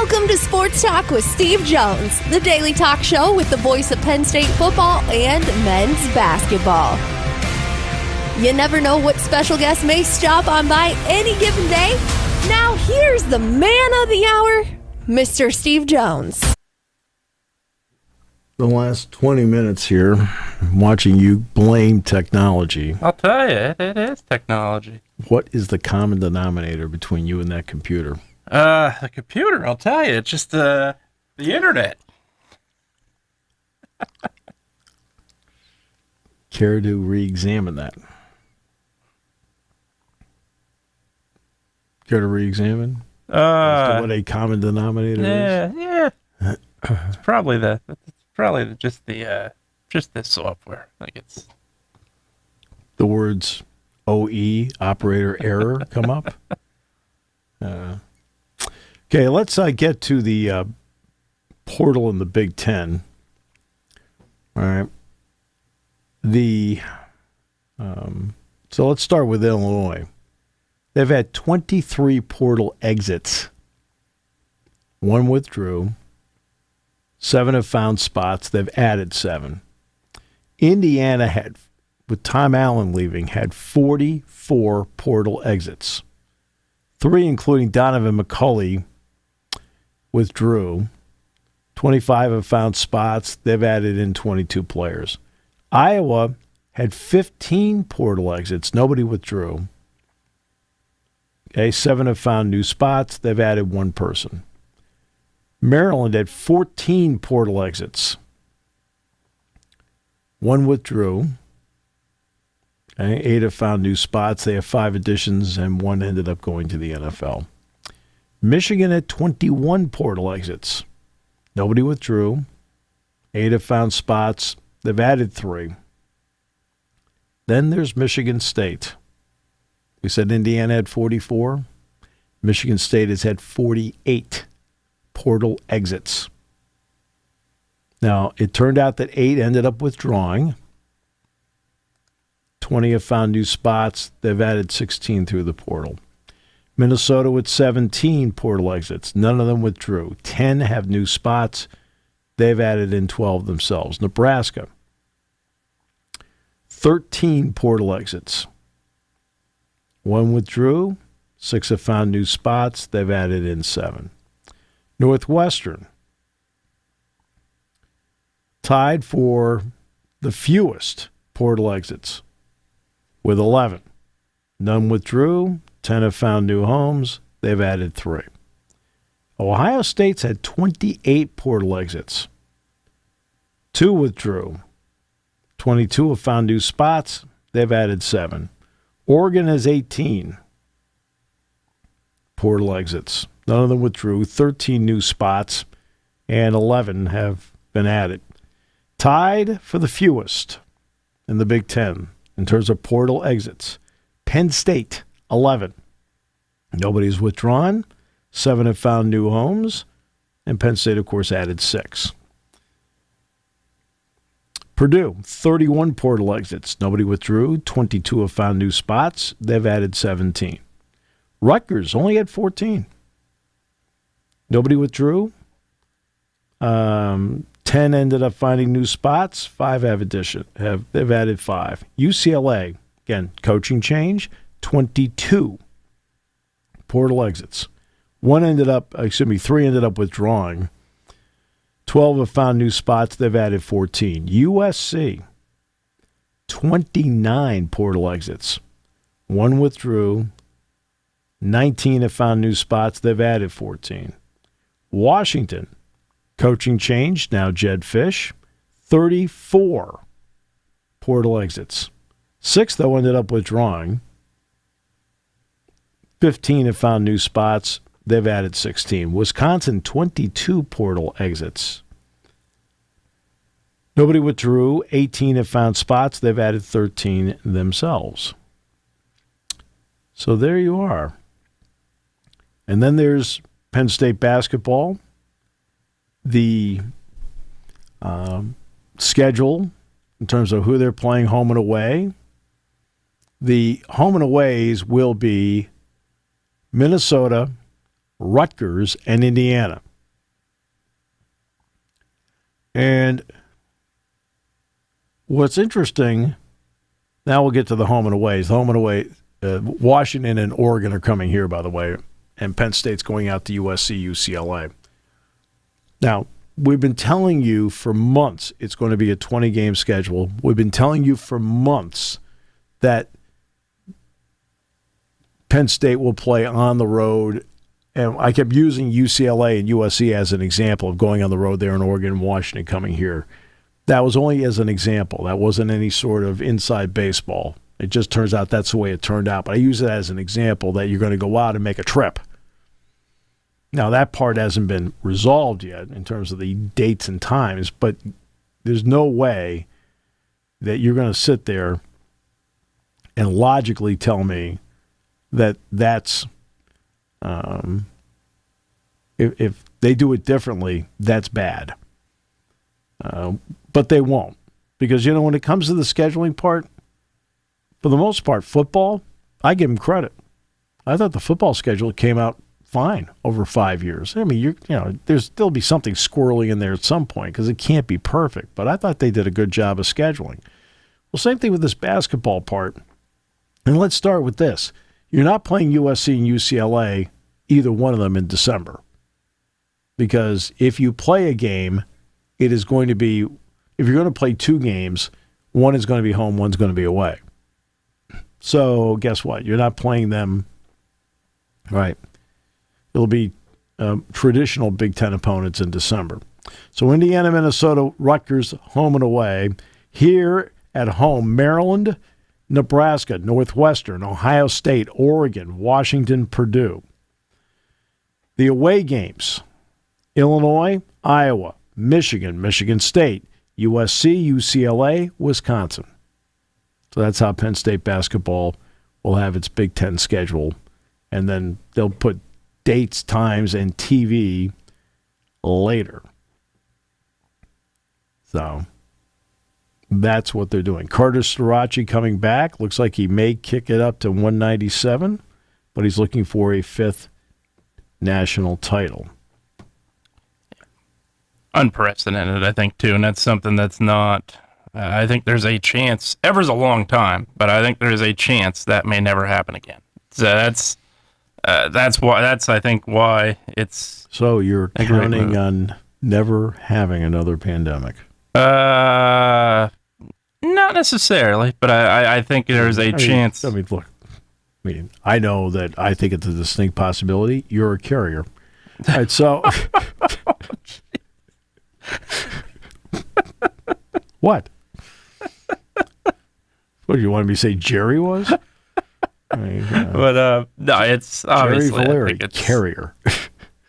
Welcome to Sports Talk with Steve Jones, the daily talk show with the voice of Penn State football and men's basketball. You never know what special guest may stop on by any given day. Now here's the man of the hour, Mr. Steve Jones. The last 20 minutes here, I'm watching you blame technology. I'll tell you, it is technology. What is the common denominator between you and that computer? The computer, I'll tell you, it's just the internet. Care to re-examine that? Care to re-examine? As to what a common denominator is? Yeah. It's probably just this software. Like it's The words OE, operator error, come up. Okay, let's get to the portal in the Big Ten. All right. So let's start with Illinois. They've had 23 portal exits. 1 withdrew. 7 have found spots. They've added 7. Indiana had, with Tom Allen leaving, had 44 portal exits. 3, including Donovan McCulley, withdrew. 25 have found spots. They've added in 22 players. Iowa had 15 portal exits. Nobody withdrew. Okay, 7 have found new spots. They've added 1 person. Maryland had 14 portal exits. 1 withdrew. Okay, 8 have found new spots. They have 5 additions, and 1 ended up going to the NFL. Michigan had 21 portal exits. Nobody withdrew. 8 have found spots. They've added 3. Then there's Michigan State. We said Indiana had 44. Michigan State has had 48 portal exits. Now, it turned out that 8 ended up withdrawing. 20 have found new spots. They've added 16 through the portal. Minnesota with 17 portal exits. None of them withdrew. 10 have new spots. They've added in 12 themselves. Nebraska, 13 portal exits. 1 withdrew. 6 have found new spots. They've added in 7. Northwestern, tied for the fewest portal exits with 11. None withdrew. 10 have found new homes. They've added 3. Ohio State's had 28 portal exits. 2 withdrew. 22 have found new spots. They've added 7. Oregon has 18 portal exits. None of them withdrew. 13 new spots, and 11 have been added. Tied for the fewest in the Big Ten in terms of portal exits. Penn State, 11. Nobody's withdrawn. 7 have found new homes, and Penn State, of course, added 6. Purdue, 31 portal exits. Nobody withdrew. 22 have found new spots. They've added 17. Rutgers only had 14. Nobody withdrew. 10 ended up finding new spots. 5 they've added 5. UCLA, again, coaching change, 22 portal exits. 3 ended up withdrawing. 12 have found new spots. They've added 14. USC, 29 portal exits. 1 withdrew. 19 have found new spots. They've added 14. Washington, coaching change, now Jed Fish, 34 portal exits. 6, though, ended up withdrawing. 15 have found new spots. They've added 16. Wisconsin, 22 portal exits. Nobody withdrew. 18 have found spots. They've added 13 themselves. So there you are. And then there's Penn State basketball. The schedule in terms of who they're playing home and away. The home and aways will be Minnesota, Rutgers, and Indiana. And what's interesting, now we'll get to the home and away. The home and away, Washington and Oregon are coming here, by the way, and Penn State's going out to USC, UCLA. Now, we've been telling you for months it's going to be a 20-game schedule. We've been telling you for months that Penn State will play on the road. And I kept using UCLA and USC as an example of going on the road there in Oregon and Washington coming here. That was only as an example. That wasn't any sort of inside baseball. It just turns out that's the way it turned out. But I use it as an example that you're going to go out and make a trip. Now, that part hasn't been resolved yet in terms of the dates and times, but there's no way that you're going to sit there and logically tell me that that's if they do it differently, that's bad. But they won't. Because, when it comes to the scheduling part, for the most part, football, I give them credit. I thought the football schedule came out fine over 5 years. I mean, there's still be something squirrely in there at some point because it can't be perfect. But I thought they did a good job of scheduling. Well, same thing with this basketball part. And let's start with this. You're not playing USC and UCLA, either one of them, in December. Because if you play a game, it is going to be, if you're going to play two games, one is going to be home, one's going to be away. So guess what? You're not playing them, right? It'll be traditional Big Ten opponents in December. So Indiana, Minnesota, Rutgers, home and away. Here at home, Maryland, Nebraska, Northwestern, Ohio State, Oregon, Washington, Purdue. The away games, Illinois, Iowa, Michigan, Michigan State, USC, UCLA, Wisconsin. So that's how Penn State basketball will have its Big Ten schedule. And then they'll put dates, times, and TV later. So that's what they're doing. Carter Starace coming back. Looks like he may kick it up to 197, but he's looking for a fifth national title. Unprecedented, I think, too, and that's something that's not... I think there's a chance... Ever's a long time, but I think there's a chance that may never happen again. So that's why. That's, I think, why it's... So you're counting on never having another pandemic? Not necessarily, but I think there's a chance. I mean, look. I know that I think it's a distinct possibility. You're a carrier. All right, so... What? What, do you want me to say Jerry was? But no, it's obviously Jerry Valeri, it's carrier.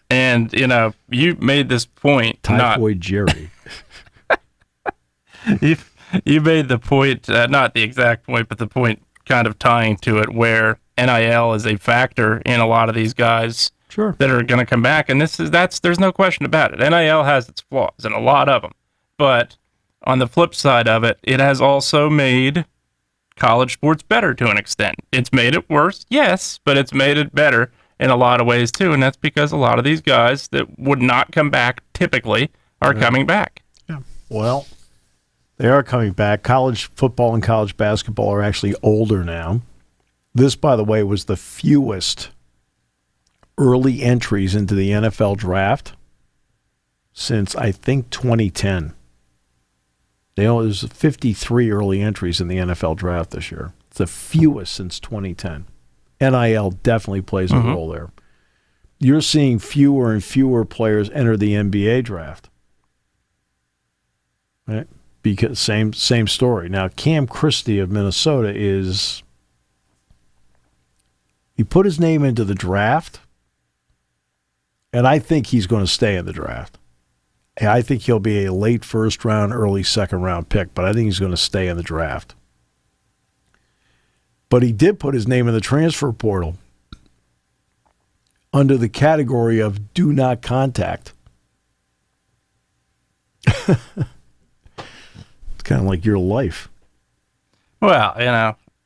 And, you made this point. Typhoid Jerry. You made the point, not the exact point, but the point kind of tying to it where NIL is a factor in a lot of these guys that are going to come back. And there's no question about it. NIL has its flaws, and a lot of them. But on the flip side of it, it has also made college sports better to an extent. It's made it worse, yes, but it's made it better in a lot of ways too, and that's because a lot of these guys that would not come back typically are coming back. Yeah. Well, they are coming back. College football and college basketball are actually older now. This, by the way, was the fewest early entries into the NFL draft since, I think, 2010. There's 53 early entries in the NFL draft this year. It's the fewest since 2010. NIL definitely plays a role there. You're seeing fewer and fewer players enter the NBA draft. Right? Because same story. Now, Cam Christie of Minnesota he put his name into the draft, and I think he's going to stay in the draft. I think he'll be a late first round, early second round pick, but I think he's going to stay in the draft. But he did put his name in the transfer portal under the category of do not contact. It's kind of like your life. Well,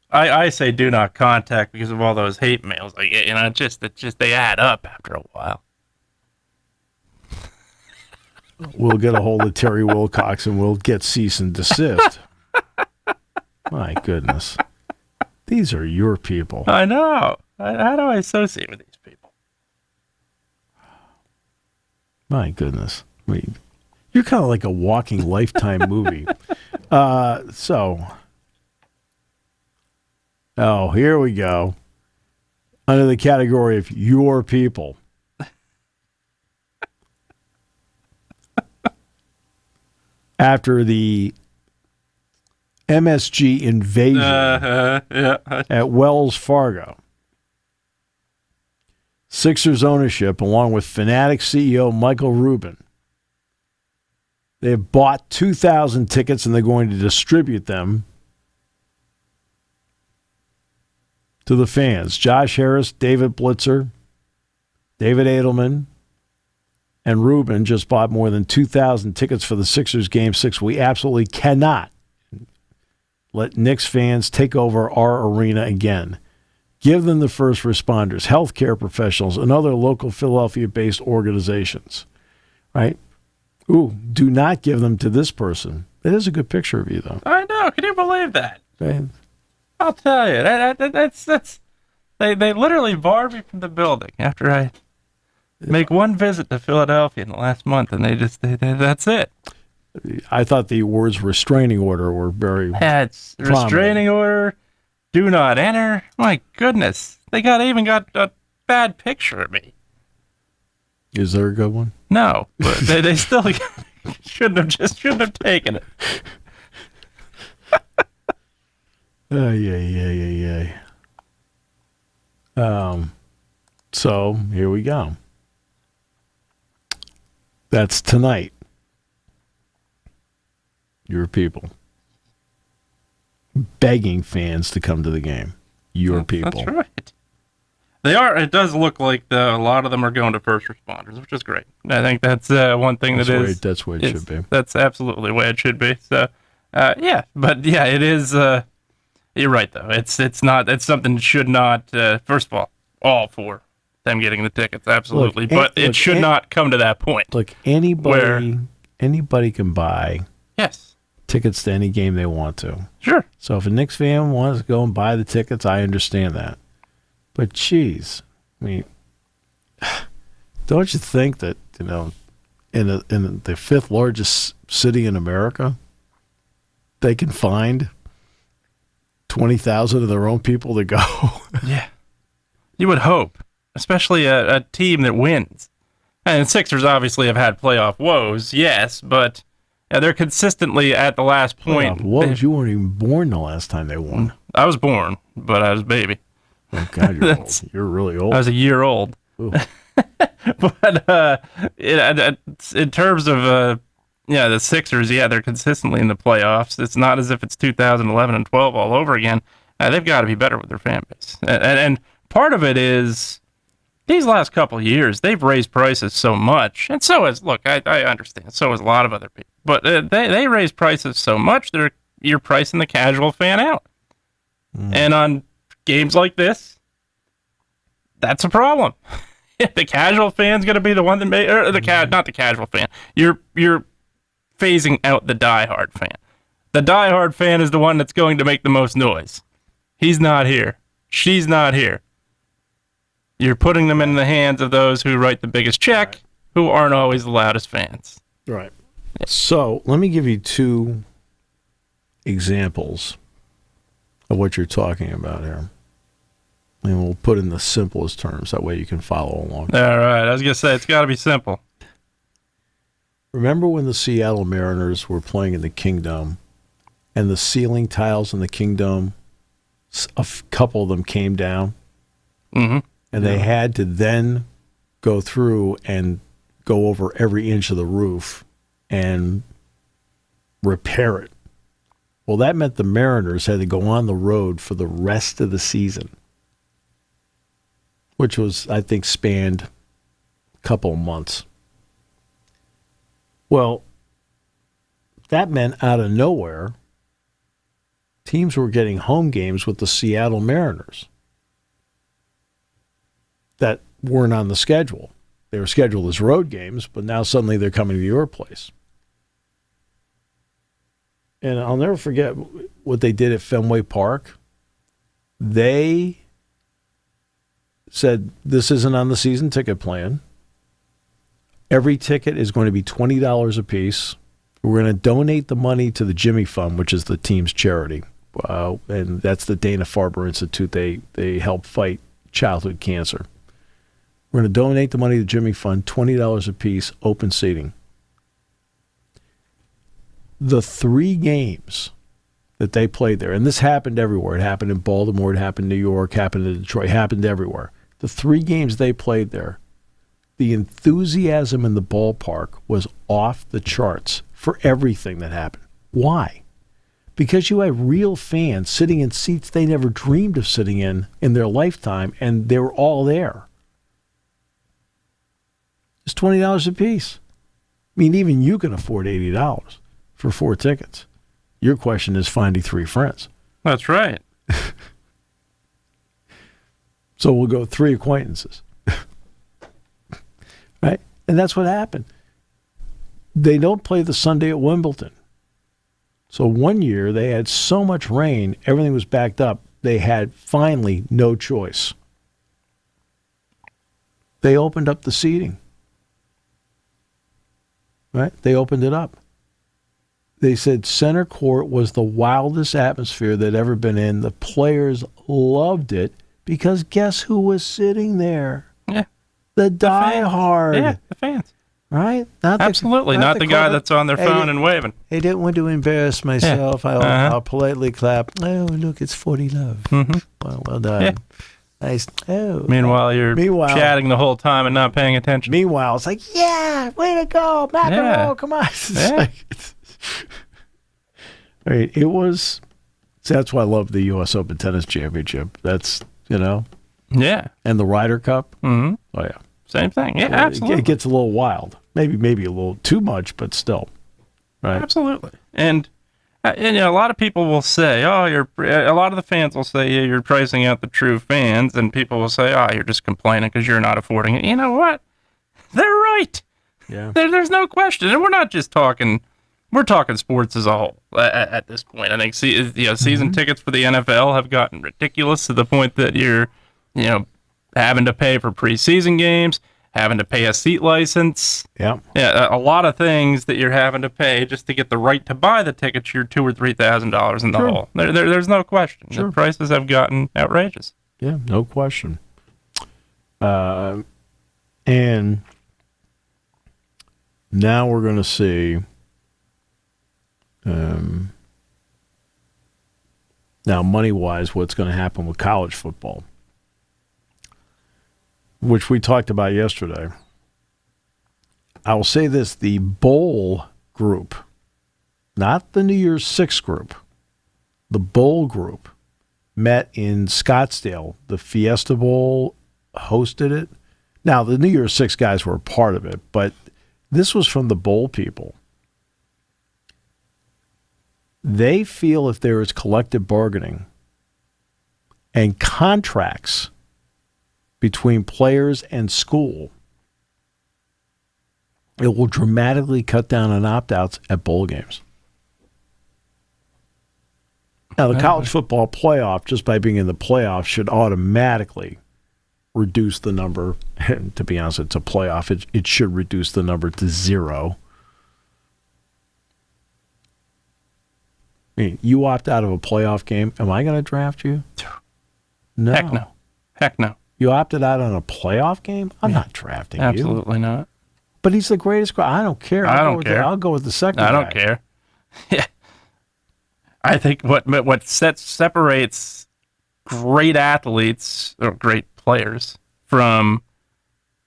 I say do not contact because of all those hate mails. Like, just they add up after a while. we'll get a hold of Terry Wilcox and we'll get cease and desist. My goodness. These are your people. I know. How do I associate with these people? My goodness. You're kind of like a walking Lifetime movie. Here we go. Under the category of your people. After the MSG invasion at Wells Fargo, Sixers ownership, along with Fanatics CEO Michael Rubin, they have bought 2,000 tickets and they're going to distribute them to the fans. Josh Harris, David Blitzer, David Edelman, and Rubin just bought more than 2,000 tickets for the Sixers Game 6. We absolutely cannot let Knicks fans take over our arena again. Give them the first responders, healthcare professionals, and other local Philadelphia-based organizations. Right? Ooh, do not give them to this person. That is a good picture of you, though. I know. Can you believe that? Right. I'll tell you. That's they literally barred me from the building after I make one visit to Philadelphia in the last month, and that's it. I thought the words restraining order were very it's restraining order, do not enter. My goodness. They even got a bad picture of me. Is there a good one? No, but they still shouldn't have taken it. Yeah. So here we go. That's tonight. Your people. Begging fans to come to the game. Your people. That's right. They are. It does look like a lot of them are going to first responders, which is great. I think that's one thing that's the way it should be. That's absolutely the way it should be. So, it is. You're right, though. It's something that should not. First of all for them getting the tickets, absolutely. But it should not come to that point. Look, anybody can buy. Yes. Tickets to any game they want to. Sure. So if a Knicks fan wants to go and buy the tickets, I understand that. But geez, I mean, don't you think that, in the fifth largest city in America, they can find 20,000 of their own people to go? Yeah. You would hope, especially a team that wins. And the Sixers obviously have had playoff woes, yes, but they're consistently at the last point. You weren't even born the last time they won. I was born, but I was a baby. Oh, God, you're old. You're really old. I was a year old. But in terms of the Sixers, they're consistently in the playoffs. It's not as if it's 2011 and 12 all over again. They've got to be better with their fan base. And part of it is these last couple of years, they've raised prices so much. And so has, I understand, so has a lot of other people. But they raise prices so much, you're pricing the casual fan out. And on games like this, that's a problem. The casual fan's going to be the one that not the casual fan. You're phasing out the diehard fan. The diehard fan is the one that's going to make the most noise. He's not here. She's not here. You're putting them in the hands of those who write the biggest check, who aren't always the loudest fans. Right. So let me give you two examples of what you're talking about here. And we'll put in the simplest terms. That way you can follow along. All right. I was going to say, it's got to be simple. Remember when the Seattle Mariners were playing in the Kingdome and the ceiling tiles in the Kingdome, a couple of them came down? Mm-hmm. And they had to then go through and go over every inch of the roof and repair it. Well, that meant the Mariners had to go on the road for the rest of the season, which was, I think, spanned a couple of months. Well, that meant out of nowhere, teams were getting home games with the Seattle Mariners that weren't on the schedule. They were scheduled as road games, but now suddenly they're coming to your place. And I'll never forget what they did at Fenway Park. They said, this isn't on the season ticket plan. Every ticket is going to be $20 a piece. We're going to donate the money to the Jimmy Fund, which is the team's charity. And that's the Dana-Farber Institute. They help fight childhood cancer. We're going to donate the money to the Jimmy Fund, $20 a piece, open seating. The 3 games that they played there, and this happened everywhere. It happened in Baltimore, it happened in New York, happened in Detroit, happened everywhere. The 3 games they played there, the enthusiasm in the ballpark was off the charts for everything that happened. Why? Because you had real fans sitting in seats they never dreamed of sitting in their lifetime, and they were all there. It's $20 a piece. I mean, even you can afford $80 for 4 tickets. Your question is finding 3 friends. That's right. So we'll go 3 acquaintances. Right? And that's what happened. They don't play the Sunday at Wimbledon. So one year they had so much rain, everything was backed up. They had finally no choice. They opened up the seating. Right? They opened it up. They said center court was the wildest atmosphere they'd ever been in. The players loved it because guess who was sitting there? Yeah. The diehard. Yeah, the fans. Right? Absolutely. Not the guy that's on their phone and waving. I didn't want to embarrass myself. Yeah. I'll politely clap. Oh, look, it's 40 love. Mm-hmm. Well done. Yeah. Nice. Oh. Meanwhile, you're chatting the whole time and not paying attention. Meanwhile, it's like, yeah, way to go. Macaron, come on. Right. It was, that's why I love the U.S. Open Tennis Championship. That's, Yeah. And the Ryder Cup. Mm-hmm. Oh, yeah. Same thing. Yeah, absolutely. It gets a little wild. Maybe a little too much, but still. Right. Absolutely. And a lot of people will say, a lot of the fans will say, yeah, you're pricing out the true fans. And people will say, you're just complaining because you're not affording it. You know what? They're right. Yeah. There's no question. And we're not just talking, we're talking sports as a whole at this point. I think season tickets for the NFL have gotten ridiculous to the point that you're, having to pay for preseason games, having to pay a seat license. Yeah. Yeah, a lot of things that you're having to pay just to get the right to buy the tickets. You're $2,000 or $3,000 in the hole. There's no question. Sure. The prices have gotten outrageous. Yeah, no question. And now we're going to see. Now, money-wise, what's going to happen with college football, which we talked about yesterday. I will say this, the bowl group, not the New Year's Six group, the bowl group met in Scottsdale. The Fiesta Bowl hosted it. Now, the New Year's Six guys were a part of it, but this was from the bowl people. They feel if there is collective bargaining and contracts between players and school, it will dramatically cut down on opt-outs at bowl games. Now, the college football playoff, just by being in the playoff, should automatically reduce the number. And to be honest, it's a playoff. It should reduce the number to 0. I mean, you opt out of a playoff game, am I going to draft you? No. Heck no. You opted out on a playoff game? I'm not drafting you. Absolutely not. But he's the greatest guy. I don't care. I don't care. I'll go with the second guy. I don't care. Yeah. I think what separates great athletes or great players from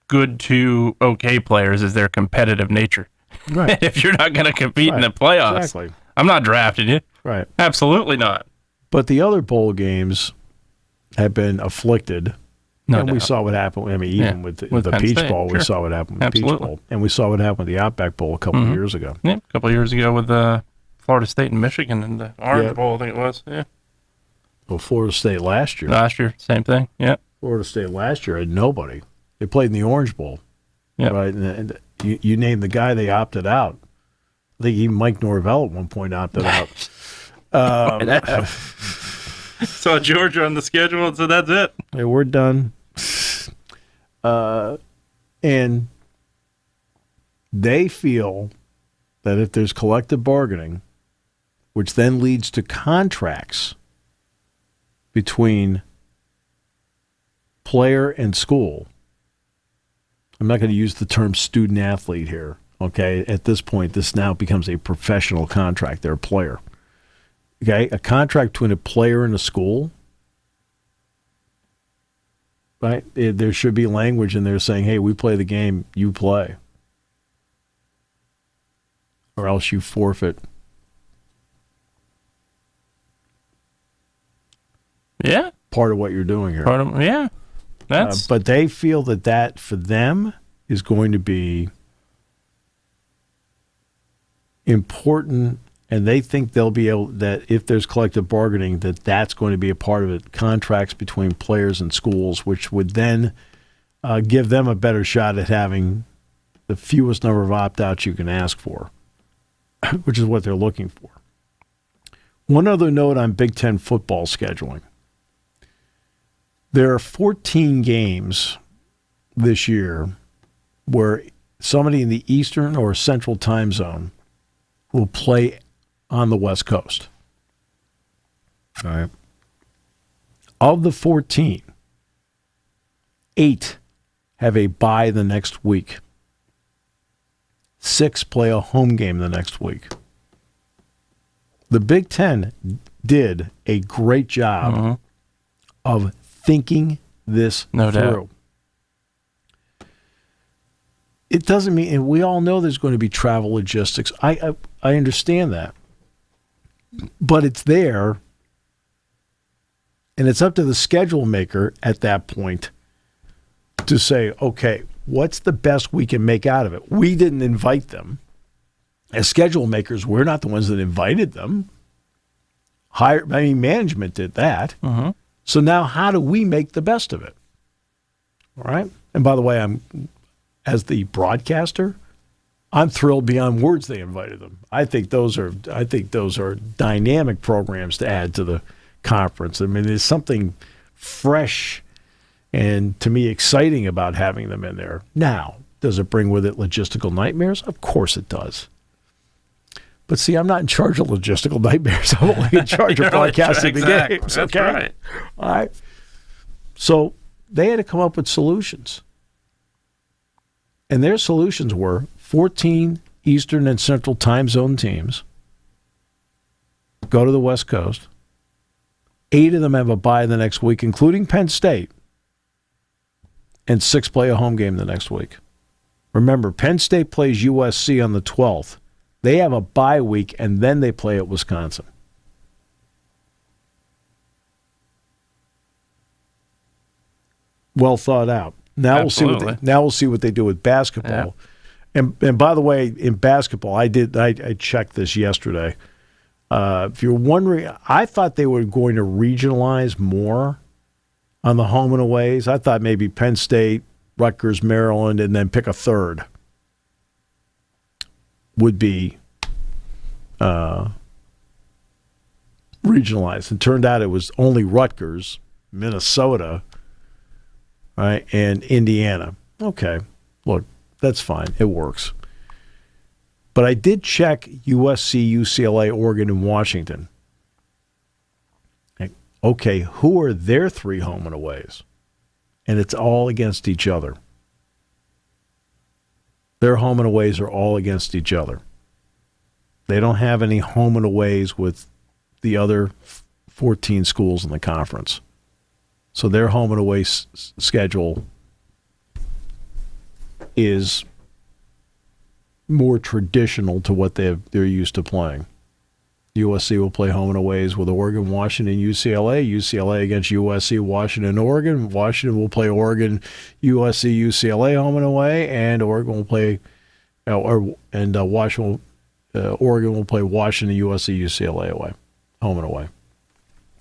good to okay players is their competitive nature. Right. If you're not going to compete in the playoffs, I'm not drafting you. Right. Absolutely not. But the other bowl games have been afflicted. No and doubt. We saw what happened. I mean, even with the Penn Peach State, Bowl, we saw what happened with the Peach Bowl. And we saw what happened with the Outback Bowl a couple of years ago. Yeah, a couple of years ago with Florida State and Michigan and the Orange Bowl, I think it was. Yeah. Well, Florida State last year. Same thing. Yeah. Florida State last year had nobody. They played in the Orange Bowl. Yep. Right? And you name the guy, they opted out. I think even Mike Norvell at one point opted out. Saw Georgia on the schedule and said, that's it. Hey, we're done. And they feel that if there's collective bargaining, which then leads to contracts between player and school, I'm not going to use the term student athlete here, okay? At this point, this now becomes a professional contract. They're a player. Okay? A contract between a player and a school, right? There should be language in there saying, hey, we play the game, you play. Or else you forfeit. Yeah. Part of what you're doing here. Yeah. That's but they feel that for them is going to be important, and they think they'll be able, that if there's collective bargaining, that's going to be a part of it, contracts between players and schools, which would then give them a better shot at having the fewest number of opt-outs you can ask for, which is what they're looking for. One other note on Big Ten football scheduling. There are 14 games this year where somebody in the Eastern or Central time zone will play on the West Coast. All right. Of the 14, 8 have a bye the next week. 6 play a home game the next week. The Big Ten did a great job of thinking this through. Doubt. It doesn't mean, and we all know there's going to be travel logistics. I understand that. But it's there, and it's up to the schedule maker at that point to say, okay, what's the best we can make out of it? We didn't invite them. As schedule makers, we're not the ones that invited them. Management did that. So now how do we make the best of it? All right? And by the way, as the broadcaster, I'm thrilled beyond words they invited them. I think those are dynamic programs to add to the conference. I mean, there's something fresh and, to me, exciting about having them in there. Now, does it bring with it logistical nightmares? Of course it does. But see, I'm not in charge of logistical nightmares. I'm only in charge of broadcasting the games. That's okay? right. All right. So they had to come up with solutions. And their solutions were 14 Eastern and Central time zone teams go to the West Coast. 8 of them have a bye the next week, including Penn State. And 6 play a home game the next week. Remember, Penn State plays USC on the 12th. They have a bye week, and then they play at Wisconsin. Well thought out. Now we'll see what they do with basketball. Yeah. And by the way, in basketball, I checked this yesterday. If you're wondering, I thought they were going to regionalize more on the home and aways. I thought maybe Penn State, Rutgers, Maryland, and then pick a third would be regionalized. It turned out it was only Rutgers, Minnesota, right, and Indiana. Okay, look, that's fine. It works. But I did check USC, UCLA, Oregon, and Washington. Okay, who are their 3 home and aways? And it's all against each other. Their home and aways are all against each other. They don't have any home and aways with the other 14 schools in the conference. So their home and away schedule is more traditional to what they're used to playing. USC will play home and aways with Oregon, Washington, UCLA. UCLA against USC, Washington, Oregon. Washington will play Oregon, USC, UCLA home and away, and Oregon will play, Oregon will play Washington, USC, UCLA away, home and away.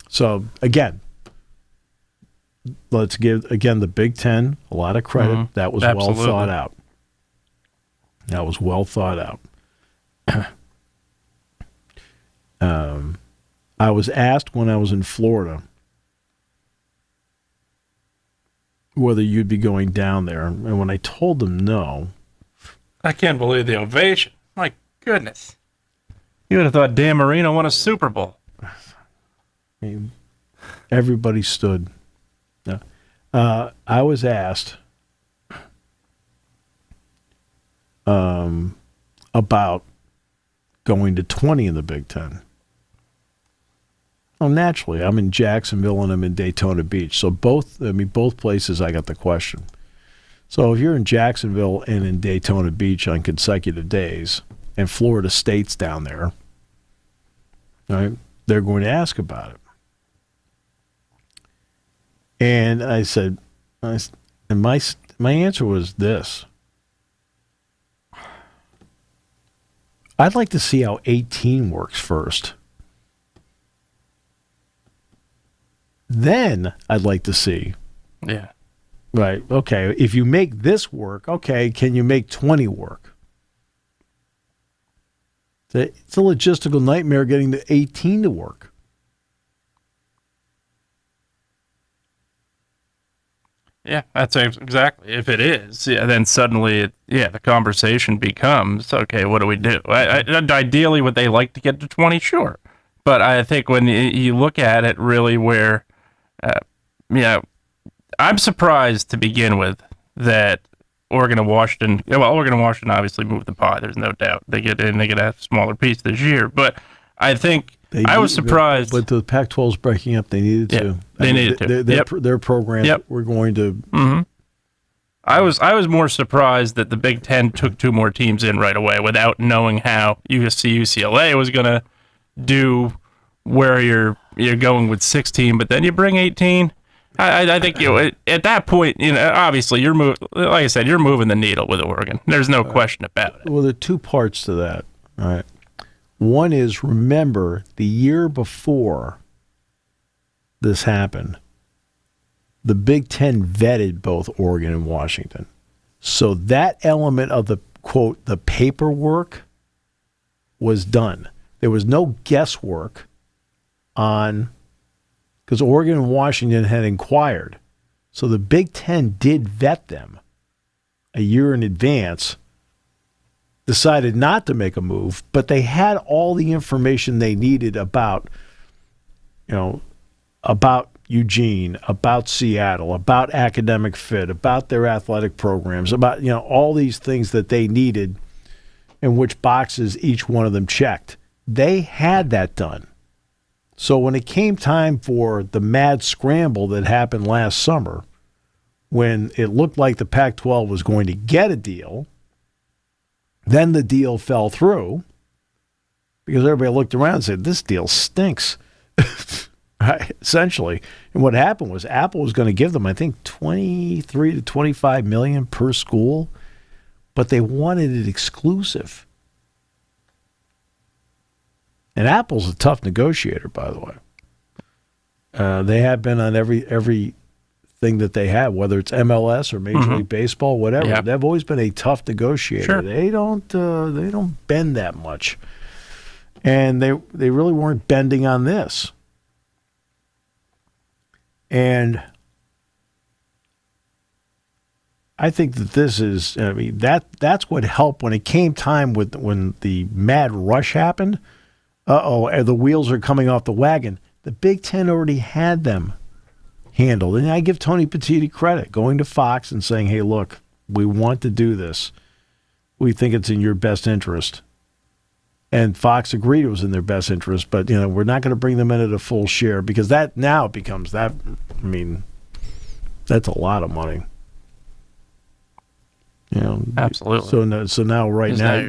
So again, let's give the Big Ten a lot of credit. That was Absolutely. well thought out. That was well thought out. I was asked when I was in Florida whether you'd be going down there. And when I told them no. I can't believe the ovation. My goodness. You would have thought Dan Marino won a Super Bowl. I mean, everybody stood. I was asked about going to 20 in the Big Ten. Well, naturally, I'm in Jacksonville and I'm in Daytona Beach. So both places I got the question. So if you're in Jacksonville and in Daytona Beach on consecutive days, and Florida State's down there, right, they're going to ask about it. And I said, and my answer was this. I'd like to see how 18 works first. Then I'd like to see. Yeah. Right. Okay. If you make this work, okay, can you make 20 work? It's a logistical nightmare getting the 18 to work. Yeah, that's exactly. If it is, then suddenly, the conversation becomes, okay, what do we do? Ideally, would they like to get to 20? Sure. But I think when you look at it really where, I'm surprised to begin with that Oregon and Washington obviously moved the pie. There's no doubt. They get a smaller piece this year. But I think I was surprised. But the Pac-12's breaking up. They needed to. They needed to. Their programs were going to. Mm-hmm. I was more surprised that the Big Ten took two more teams in right away without knowing how UCLA was going to do where you're going with 16, but then you bring 18. I think at that point, obviously you're like I said, you're moving the needle with Oregon. There's no question about it. Well, there are two parts to that. All right. One is, remember, the year before this happened, the Big Ten vetted both Oregon and Washington. So that element of the, quote, the paperwork was done. There was no guesswork on, because Oregon and Washington had inquired. So the Big Ten did vet them a year in advance, decided not to make a move, but they had all the information they needed about Eugene, about Seattle, about academic fit, about their athletic programs, about, all these things that they needed and which boxes each one of them checked. They had that done. So when it came time for the mad scramble that happened last summer, when it looked like the Pac-12 was going to get a deal, then the deal fell through because everybody looked around and said, this deal stinks, right? Essentially. And what happened was Apple was going to give them, I think, $23 to $25 million per school, but they wanted it exclusive. And Apple's a tough negotiator, by the way. They have been on every thing that they have, whether it's MLS or Major League Baseball, whatever. Yep. They've always been a tough negotiator. Sure. They don't bend that much, and they really weren't bending on this. And I think that this is, that's what helped when it came time when the mad rush happened. The wheels are coming off the wagon. The Big Ten already had them handled. And I give Tony Petitti credit, going to Fox and saying, hey, look, we want to do this. We think it's in your best interest. And Fox agreed it was in their best interest, but, we're not going to bring them in at a full share because that now becomes that, that's a lot of money. Absolutely.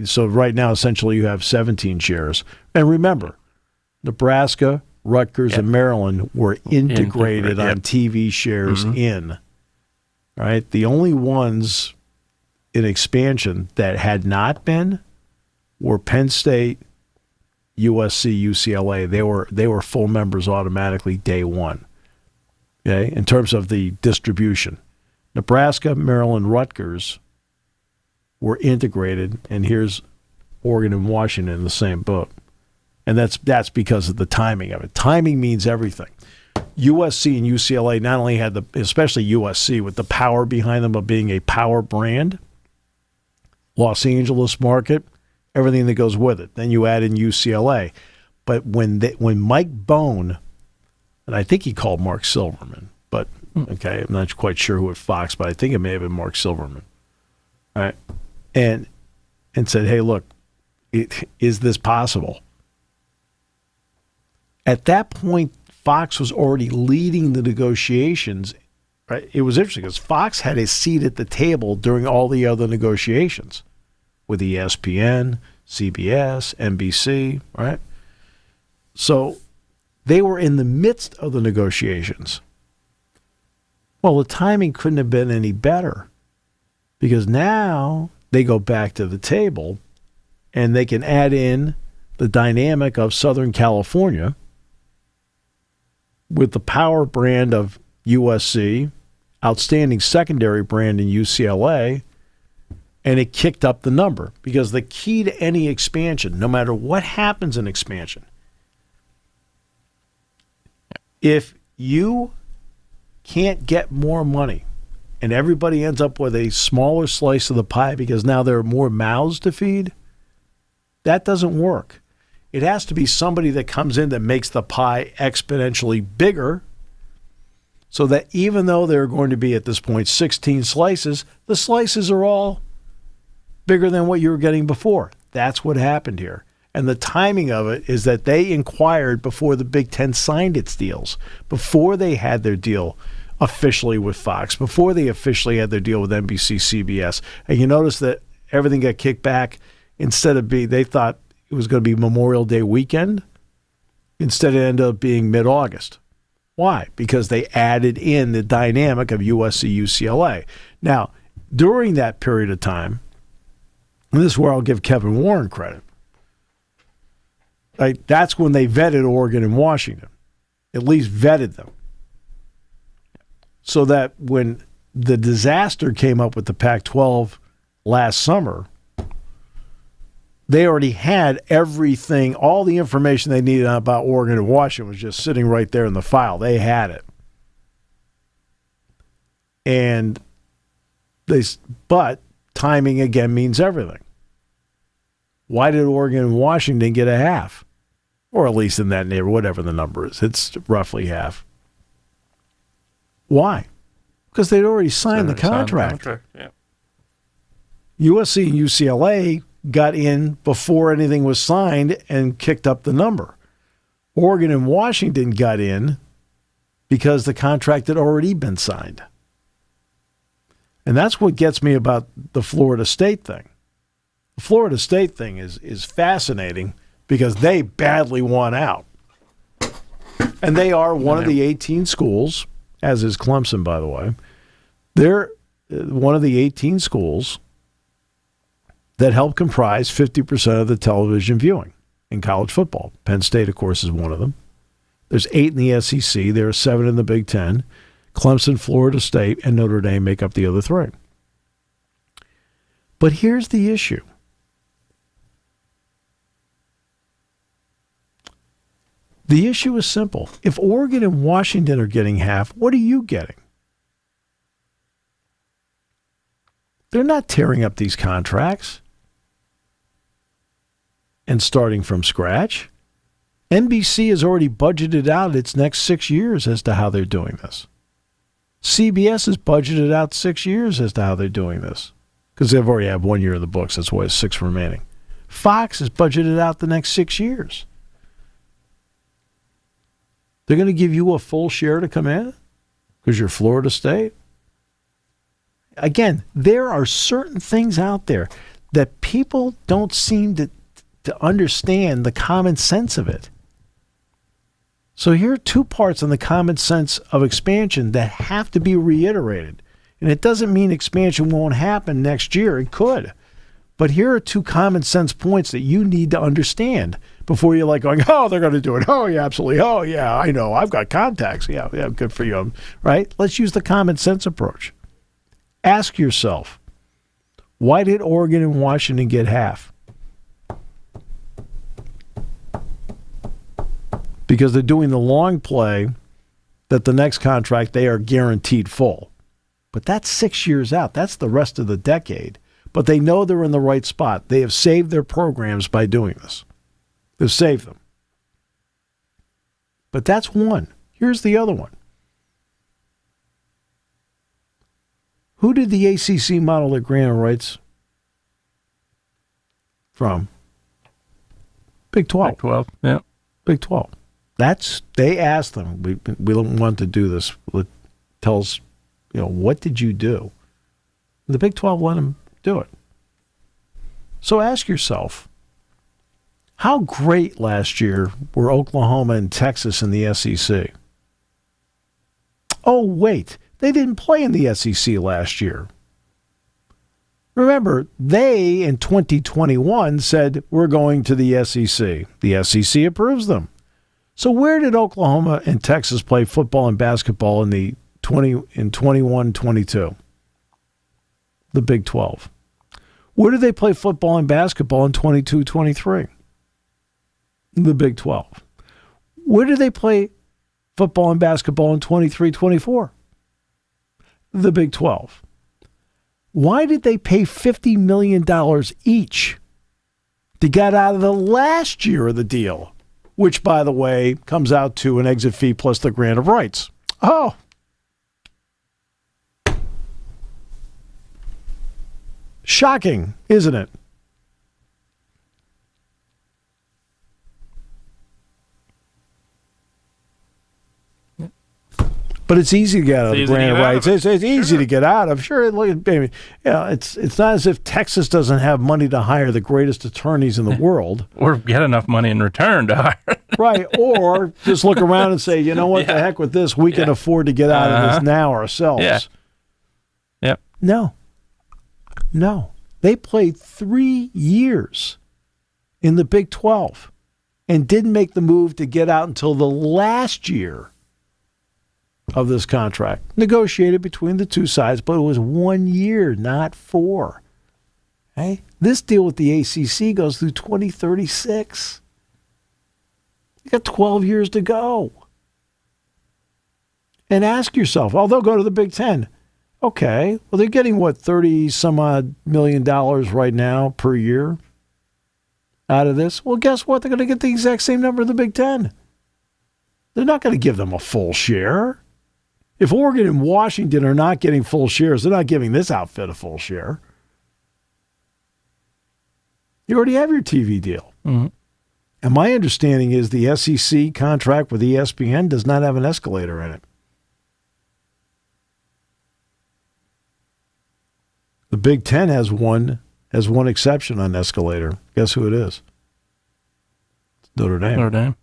So right now, essentially, you have 17 shares. And remember, Nebraska, Rutgers, and Maryland were integrated on TV shares in. Right, the only ones in expansion that had not been were Penn State, USC, UCLA. They were full members automatically day one. Okay, in terms of the distribution, Nebraska, Maryland, Rutgers were integrated, and here's Oregon and Washington in the same boat. And that's because of the timing of it. Timing means everything. USC and UCLA not only had especially USC with the power behind them of being a power brand, Los Angeles market, everything that goes with it. Then you add in UCLA. But when Mike Bone, and I think he called Mark Silverman, but okay, I'm not quite sure who at Fox, but I think it may have been Mark Silverman. All right. And said, hey, look, is this possible? At that point, Fox was already leading the negotiations. Right? It was interesting because Fox had a seat at the table during all the other negotiations with ESPN, CBS, NBC, right? So they were in the midst of the negotiations. Well, the timing couldn't have been any better because now they go back to the table and they can add in the dynamic of Southern California with the power brand of USC, outstanding secondary brand in UCLA, and it kicked up the number. Because the key to any expansion, no matter what happens in expansion, if you can't get more money and everybody ends up with a smaller slice of the pie because now there are more mouths to feed, that doesn't work. It has to be somebody that comes in that makes the pie exponentially bigger so that even though there are going to be at this point 16 slices, the slices are all bigger than what you were getting before. That's what happened here. And the timing of it is that they inquired before the Big Ten signed its deals, before they had their deal officially with Fox, before they officially had their deal with NBC, CBS. And you notice that everything got kicked back instead of they thought it was going to be Memorial Day weekend. Instead, it ended up being mid-August. Why? Because they added in the dynamic of USC, UCLA. Now, during that period of time, and this is where I'll give Kevin Warren credit, right? That's when they vetted Oregon and Washington, at least vetted them. So that when the disaster came up with the Pac-12 last summer, they already had everything, all the information they needed about Oregon and Washington was just sitting right there in the file. They had it. But timing again means everything. Why did Oregon and Washington get a half? Or at least in that neighborhood, whatever the number is. It's roughly half. Why? Because they'd already signed the contract. Yeah. USC and UCLA got in before anything was signed and kicked up the number. Oregon and Washington got in because the contract had already been signed. And that's what gets me about the Florida State thing. The Florida State thing is fascinating because they badly want out. And they are one of the 18 schools, as is Clemson, by the way. They're one of the 18 schools that help comprise 50% of the television viewing in college football. Penn State, of course, is one of them. There's 8 in the SEC. There are 7 in the Big Ten. Clemson, Florida State, and Notre Dame make up the other 3. But here's the issue. The issue is simple. If Oregon and Washington are getting half, what are you getting? They're not tearing up these contracts and starting from scratch. NBC has already budgeted out its next 6 years as to how they're doing this. CBS has budgeted out 6 years as to how they're doing this because they've already have 1 year in the books. That's why it's 6 remaining. Fox has budgeted out the next 6 years. They're going to give you a full share to come in because you're Florida State. Again, there are certain things out there that people don't seem to understand the common sense of it. So here are 2 parts on the common sense of expansion that have to be reiterated. And it doesn't mean expansion won't happen next year. It could. But here are 2 common sense points that you need to understand before you're like going, oh, they're going to do it. Oh, yeah, absolutely. Oh, yeah, I know. I've got contacts. Yeah, good for you. Right? Let's use the common sense approach. Ask yourself, Why did Oregon and Washington get half? Because they're doing the long play that the next contract they are guaranteed full. But that's 6 years out. That's the rest of the decade. But they know they're in the right spot. They have saved their programs by doing this. They've saved them. But that's one. Here's the other one. Who did the ACC model their grant rights from? Big 12. Big 12, yeah. Big 12. They asked them, we don't want to do this. Tell us, what did you do? The Big 12 let them do it. So ask yourself, how great last year were Oklahoma and Texas in the SEC? Oh, wait, they didn't play in the SEC last year. Remember, they in 2021 said, we're going to the SEC. The SEC approves them. So where did Oklahoma and Texas play football and basketball in 21-22? The Big 12. Where did they play football and basketball in 22-23? The Big 12. Where did they play football and basketball in 23-24? The Big 12. Why did they pay $50 million each to get out of the last year of the deal? Which, by the way, comes out to an exit fee plus the grant of rights. Oh. Shocking, isn't it? But it's easy to get out of the grant of rights. It's easy to get out of. Sure, baby. It's not as if Texas doesn't have money to hire the greatest attorneys in the world. Or get enough money in return to hire. Right. Or just look around and say, you know what, the heck with this. We can afford to get out of this now ourselves. Yeah. Yep. No. They played 3 years in the Big 12 and didn't make the move to get out until the last year of this contract, negotiated between the two sides, but it was 1 year, not 4. Hey, this deal with the ACC goes through 2036. You got 12 years to go. And ask yourself, they'll go to the Big Ten. Okay, well, they're getting, 30-some-odd million right now per year out of this? Well, guess what? They're going to get the exact same number of the Big Ten. They're not going to give them a full share. If Oregon and Washington are not getting full shares, they're not giving this outfit a full share. You already have your TV deal. Mm-hmm. And my understanding is the SEC contract with ESPN does not have an escalator in it. The Big Ten has one exception on escalator. Guess who it is? It's Notre Dame. Notre Dame.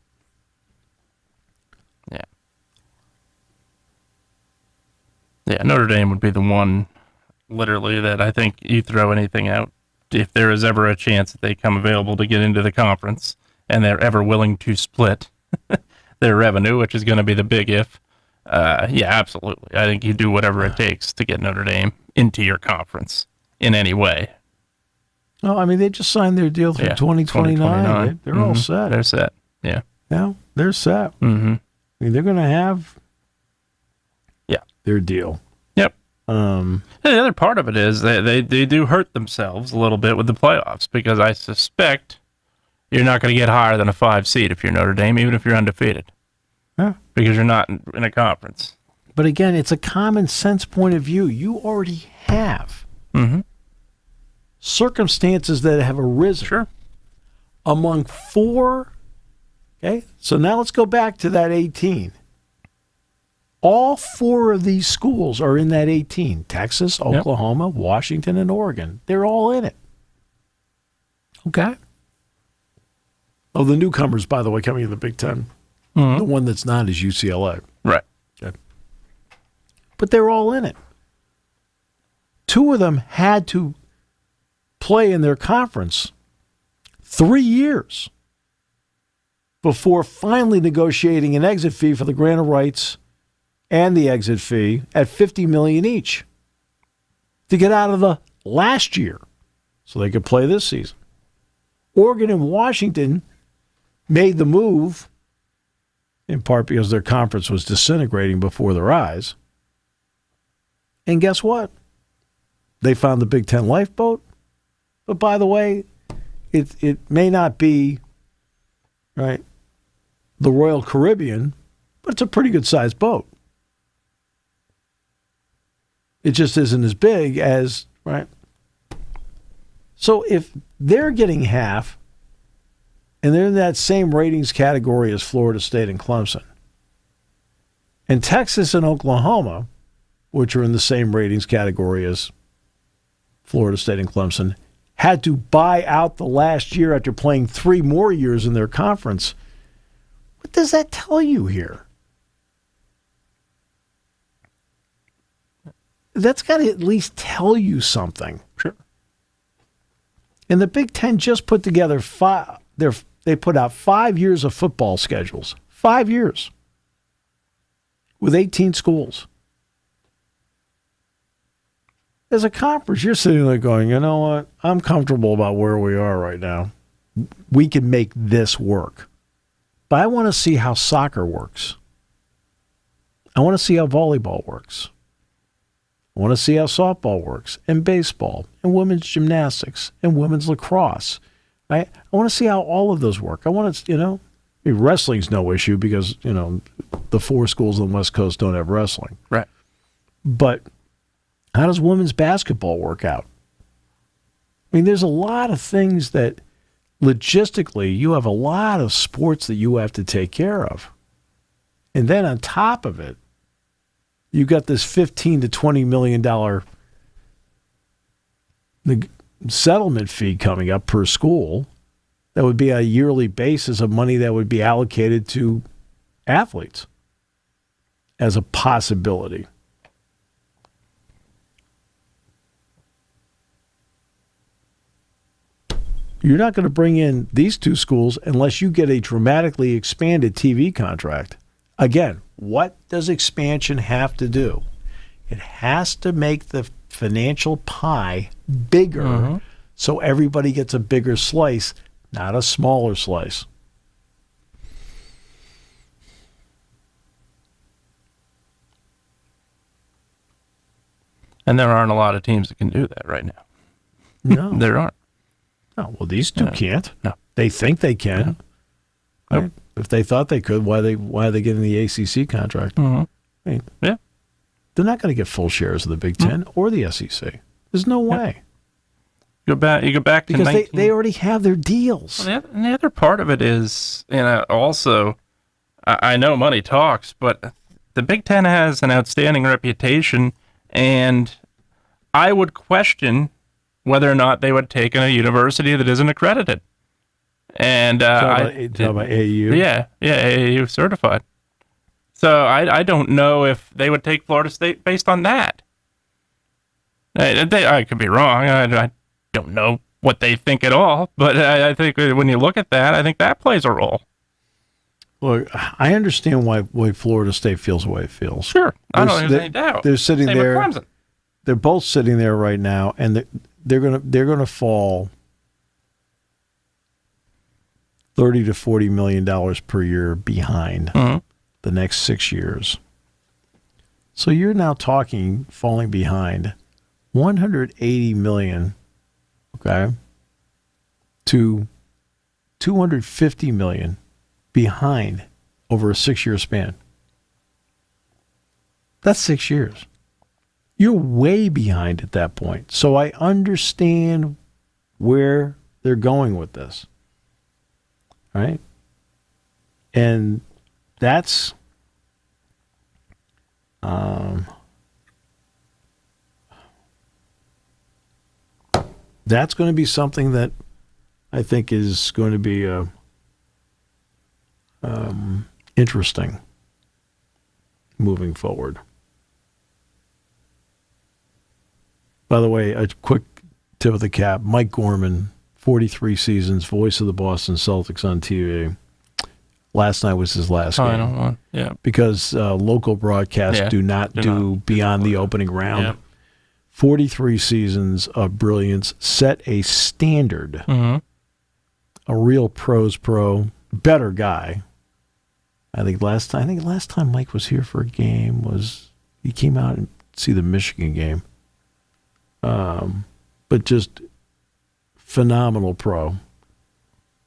Yeah. Yeah, Notre Dame would be the one, literally, that I think you throw anything out. If there is ever a chance that they come available to get into the conference and they're ever willing to split their revenue, which is going to be the big if, yeah, absolutely. I think you do whatever it takes to get Notre Dame into your conference in any way. No, I mean, they just signed their deal through 2029. They're all set. They're set, yeah. Yeah, they're set. Mm-hmm. I mean, they're going to have their deal. Yep. And the other part of it is they do hurt themselves a little bit with the playoffs, because I suspect you're not going to get higher than a 5 seed if you're Notre Dame, even if you're undefeated. Yeah. Because you're not in a conference. But again, it's a common sense point of view. You already have circumstances that have arisen among 4. Okay, so now let's go back to that 18. All 4 of these schools are in that 18. Texas, Oklahoma, Washington, and Oregon. They're all in it. Okay? Oh, the newcomers, by the way, coming in the Big Ten. The one that's not is UCLA. Right. Okay. But they're all in it. 2 of them had to play in their conference 3 years before finally negotiating an exit fee for the grant of rights and the exit fee at $50 million each to get out of the last year so they could play this season. Oregon and Washington made the move in part because their conference was disintegrating before their eyes. And guess what? They found the Big Ten lifeboat. But by the way, it may not be, right, the Royal Caribbean, but it's a pretty good-sized boat. It just isn't as big as, right? So if they're getting half, and they're in that same ratings category as Florida State and Clemson, and Texas and Oklahoma, which are in the same ratings category as Florida State and Clemson, had to buy out the last year after playing 3 more years in their conference. What does that tell you here? That's got to at least tell you something. Sure. And the Big Ten just put together they put out 5 years of football schedules. 5 years. With 18 schools. As a conference, you're sitting there going, you know what? I'm comfortable about where we are right now. We can make this work. But I want to see how soccer works. I want to see how volleyball works. I want to see how softball works, and baseball, and women's gymnastics, and women's lacrosse. I want to see how all of those work. I want to, wrestling's no issue because, the 4 schools on the West Coast don't have wrestling. Right. But how does women's basketball work out? I mean, there's a lot of things that logistically you have a lot of sports that you have to take care of. And then on top of it, you got this $15 to $20 million settlement fee coming up per school. That would be a yearly basis of money that would be allocated to athletes as a possibility. You're not going to bring in these 2 schools unless you get a dramatically expanded TV contract. Again, what does expansion have to do? It has to make the financial pie bigger so everybody gets a bigger slice, not a smaller slice. And there aren't a lot of teams that can do that right now. No. There aren't. No, well, these 2 can't. No. They think they can. No. Right? If they thought they could, why are they getting the ACC contract? Mm-hmm. I mean, yeah. They're not going to get full shares of the Big Ten or the SEC. There's no way. You go back to because they already have their deals. Well, and the other part of it is, also, I know money talks, but the Big Ten has an outstanding reputation, and I would question whether or not they would take a university that isn't accredited. And talk about AAU? Yeah, AAU certified. So I don't know if they would take Florida State based on that. I could be wrong. I don't know what they think at all, but I think when you look at that, I think that plays a role. Look, I understand why Florida State feels the way it feels. Sure, I don't think there's any doubt. They're sitting Same there. with Clemson. They're both sitting there right now, and they're gonna fall $30 to $40 million per year behind the next 6 years. So you're now talking falling behind $180 million, okay, to $250 million behind over a 6-year span. That's 6 years. You're way behind at that point. So I understand where they're going with this. Right? And that's going to be something that I think is going to be interesting moving forward. By the way, a quick tip of the cap. Mike Gorman, 43 seasons, voice of the Boston Celtics on TV. Last night was his last game. Final one, yeah. Because local broadcasts do not do beyond the opening round. Yeah. 43 seasons of brilliance, set a standard. Mm-hmm. A real pro's pro, better guy. I think last time Mike was here for a game was he came out and see the Michigan game. But just phenomenal pro.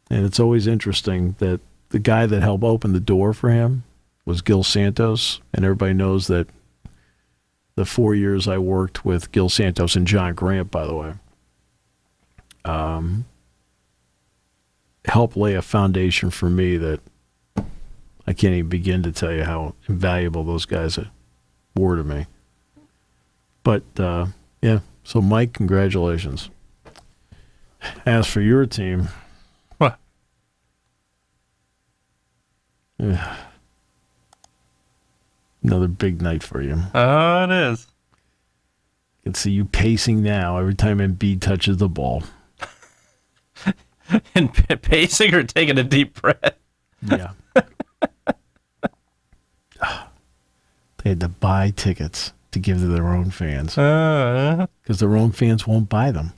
And it's always interesting that the guy that helped open the door for him was Gil Santos, and everybody knows that the 4 years I worked with Gil Santos and John Grant, by the way, helped lay a foundation for me that I can't even begin to tell you how invaluable those guys were to me. But, yeah, so Mike, congratulations. As for your team... What? Another big night for you. Oh, it is. I can see you pacing now every time Embiid touches the ball. And pacing or taking a deep breath? Yeah. They had to buy tickets to give to their own fans. Because their own fans won't buy them.